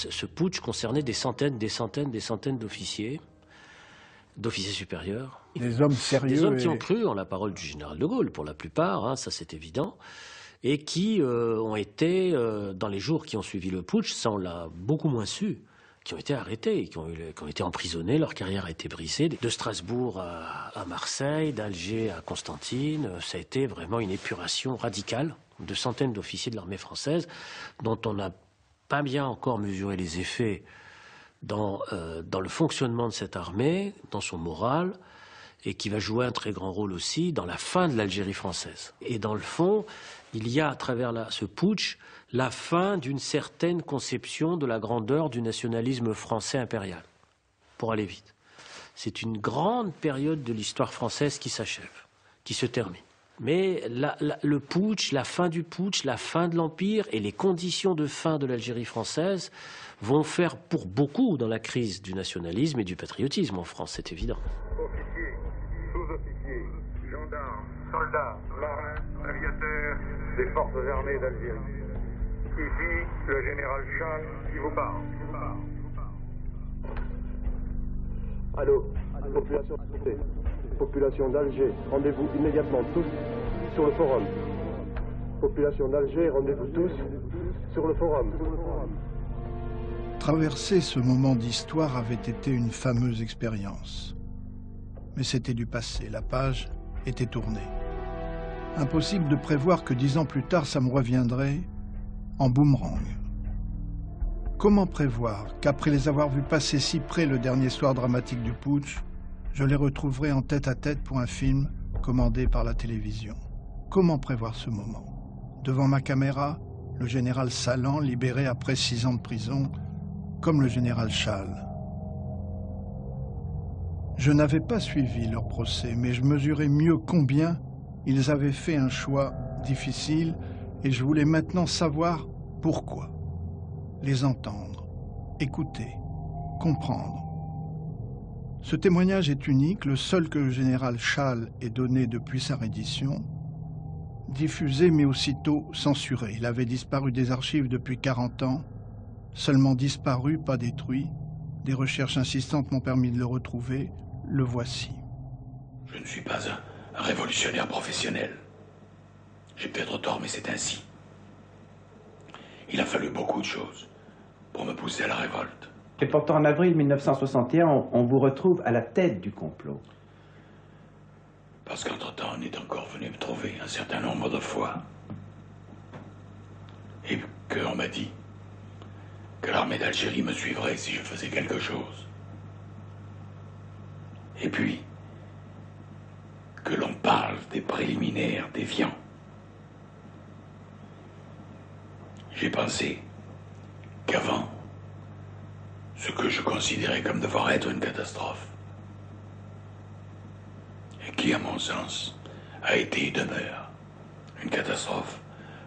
ce putsch concernait des centaines d'officiers supérieurs. Des hommes sérieux. Des hommes qui ont cru en la parole du général de Gaulle, pour la plupart, hein, ça c'est évident, et qui ont été, dans les jours qui ont suivi le putsch, ça on l'a beaucoup moins su, qui ont été arrêtés, qui ont été emprisonnés, leur carrière a été brisée. De Strasbourg à Marseille, d'Alger à Constantine, ça a été vraiment une épuration radicale de centaines d'officiers de l'armée française, dont on n'a pas bien encore mesuré les effets dans le fonctionnement de cette armée, dans son moral, et qui va jouer un très grand rôle aussi dans la fin de l'Algérie française. Et dans le fond, il y a à travers ce putsch la fin d'une certaine conception de la grandeur du nationalisme français impérial, pour aller vite. C'est une grande période de l'histoire française qui s'achève, qui se termine. Mais le putsch, la fin du putsch, la fin de l'Empire et les conditions de fin de l'Algérie française vont faire pour beaucoup dans la crise du nationalisme et du patriotisme en France, c'est évident. Officiers, sous-officiers, gendarmes, soldats, marins, aviateurs des forces armées d'Algérie. Ici, le général Chal qui vous parle. Allô, population d'Alger, rendez-vous immédiatement tous sur le forum. Population d'Alger, rendez-vous tous sur le forum. Traverser ce moment d'histoire avait été une fameuse expérience. Mais c'était du passé, la page était tournée. Impossible de prévoir que 10 ans plus tard, ça me reviendrait en boomerang. Comment prévoir qu'après les avoir vus passer si près le dernier soir dramatique du putsch, je les retrouverai en tête-à-tête pour un film commandé par la télévision? Comment prévoir ce moment? Devant ma caméra, le général Salan, libéré après 6 ans de prison, comme le général Chal. Je n'avais pas suivi leur procès, mais je mesurais mieux combien ils avaient fait un choix difficile et je voulais maintenant savoir pourquoi. Les entendre, écouter, comprendre. Ce témoignage est unique, le seul que le général Chal ait donné depuis sa reddition, diffusé mais aussitôt censuré. Il avait disparu des archives depuis 40 ans, seulement disparu, pas détruit. Des recherches insistantes m'ont permis de le retrouver. Le voici. Je ne suis pas un révolutionnaire professionnel. J'ai peut-être tort, mais c'est ainsi. Il a fallu beaucoup de choses pour me pousser à la révolte. Et pourtant, en avril 1961, on vous retrouve à la tête du complot. Parce qu'entre-temps, on est encore venu me trouver un certain nombre de fois. Et qu'on m'a dit que l'armée d'Algérie me suivrait si je faisais quelque chose. Et puis, que l'on parle des préliminaires déviants. J'ai pensé qu'avant, ce que je considérais comme devoir être une catastrophe, et qui, à mon sens, a été et demeure une catastrophe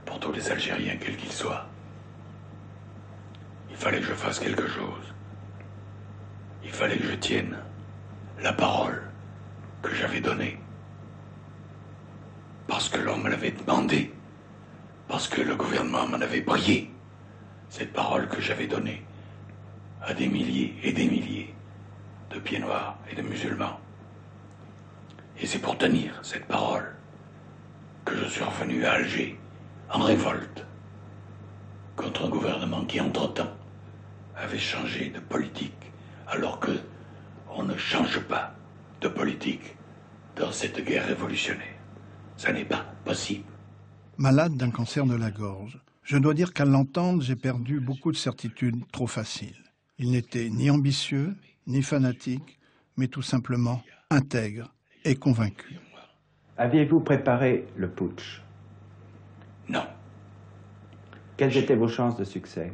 pour tous les Algériens, quels qu'ils soient. Il fallait que je fasse quelque chose. Il fallait que je tienne la parole que j'avais donnée. Parce que l'on me l'avait demandé, parce que le gouvernement m'en avait prié, cette parole que j'avais donnée à des milliers et des milliers de pieds noirs et de musulmans. Et c'est pour tenir cette parole que je suis revenu à Alger en révolte contre un gouvernement qui, entre-temps, avait changé de politique, alors que on ne change pas de politique dans cette guerre révolutionnaire. Ça n'est pas possible. Malade d'un cancer de la gorge, je dois dire qu'à l'entendre, j'ai perdu beaucoup de certitudes trop faciles. Il n'était ni ambitieux, ni fanatique, mais tout simplement intègre et convaincu. Aviez-vous préparé le putsch? Non. Quelles étaient vos chances de succès?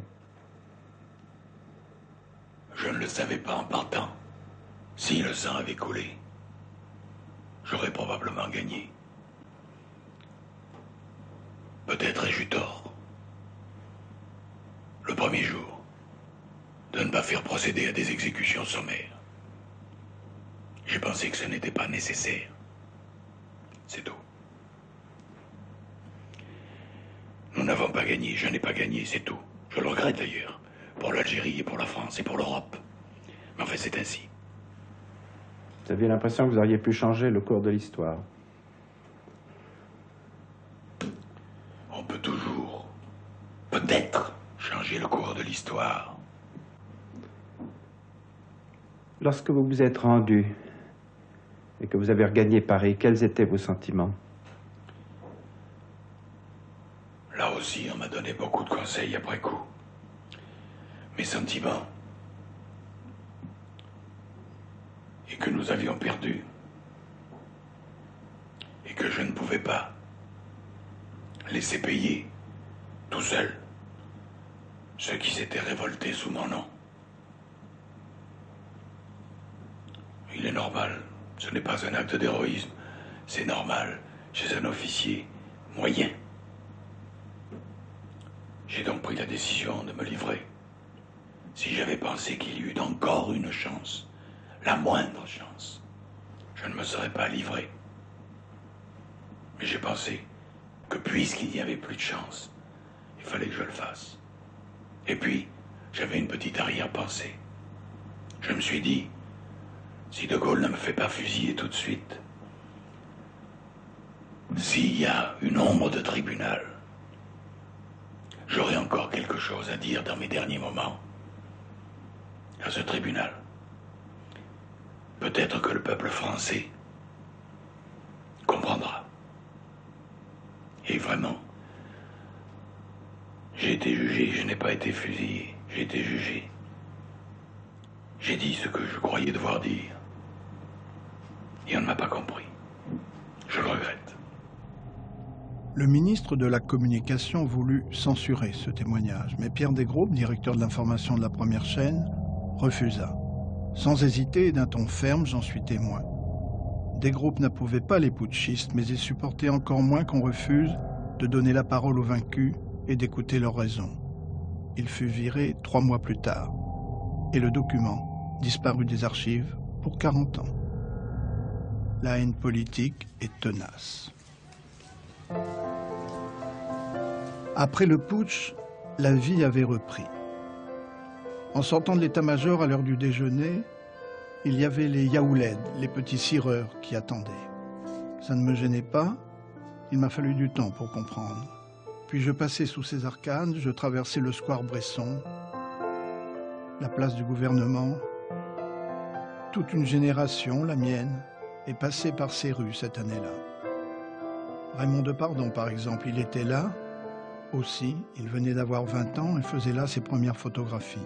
Je ne le savais pas en partant. Si le sang avait coulé, j'aurais probablement gagné. Peut-être ai-je eu tort. Le premier jour, de ne pas faire procéder à des exécutions sommaires. J'ai pensé que ce n'était pas nécessaire. C'est tout. Nous n'avons pas gagné, je n'ai pas gagné, c'est tout. Je le regrette d'ailleurs. pour l'Algérie et pour la France et pour l'Europe. Mais enfin, c'est ainsi. Vous aviez l'impression que vous auriez pu changer le cours de l'histoire. On peut toujours, peut-être, changer le cours de l'histoire. Lorsque vous vous êtes rendu et que vous avez regagné Paris, quels étaient vos sentiments? Là aussi, on m'a donné beaucoup de conseils après coup. Mes sentiments. Et que nous avions perdu. Et que je ne pouvais pas laisser payer, tout seul, ceux qui s'étaient révoltés sous mon nom. Il est normal, ce n'est pas un acte d'héroïsme, c'est normal chez un officier moyen. J'ai donc pris la décision de me livrer. Si j'avais pensé qu'il y eût encore une chance, la moindre chance, je ne me serais pas livré. Mais j'ai pensé que puisqu'il n'y avait plus de chance, il fallait que je le fasse. Et puis, j'avais une petite arrière-pensée. Je me suis dit, si De Gaulle ne me fait pas fusiller tout de suite, s'il y a une ombre de tribunal, j'aurai encore quelque chose à dire dans mes derniers moments à ce tribunal. Peut-être que le peuple français comprendra. Et vraiment, j'ai été jugé, je n'ai pas été fusillé, j'ai été jugé. J'ai dit ce que je croyais devoir dire. Et on ne m'a pas compris. Je le regrette. Le ministre de la Communication voulut censurer ce témoignage, mais Pierre Desgroupes, directeur de l'information de la première chaîne, refusa. Sans hésiter et d'un ton ferme, j'en suis témoin. Desgroupes n'approuvait pas les putschistes, mais il supportait encore moins qu'on refuse de donner la parole aux vaincus et d'écouter leurs raisons. Il fut viré 3 mois plus tard, et le document disparut des archives pour 40 ans. La haine politique est tenace. Après le putsch, la vie avait repris. En sortant de l'état-major à l'heure du déjeuner, il y avait les yaoulèdes, les petits cireurs qui attendaient. Ça ne me gênait pas, il m'a fallu du temps pour comprendre. Puis je passais sous ces arcades, je traversais le square Bresson, la place du gouvernement. Toute une génération, la mienne, est passée par ces rues cette année-là. Raymond Depardon, par exemple, il était là aussi. Il venait d'avoir 20 ans et faisait là ses premières photographies.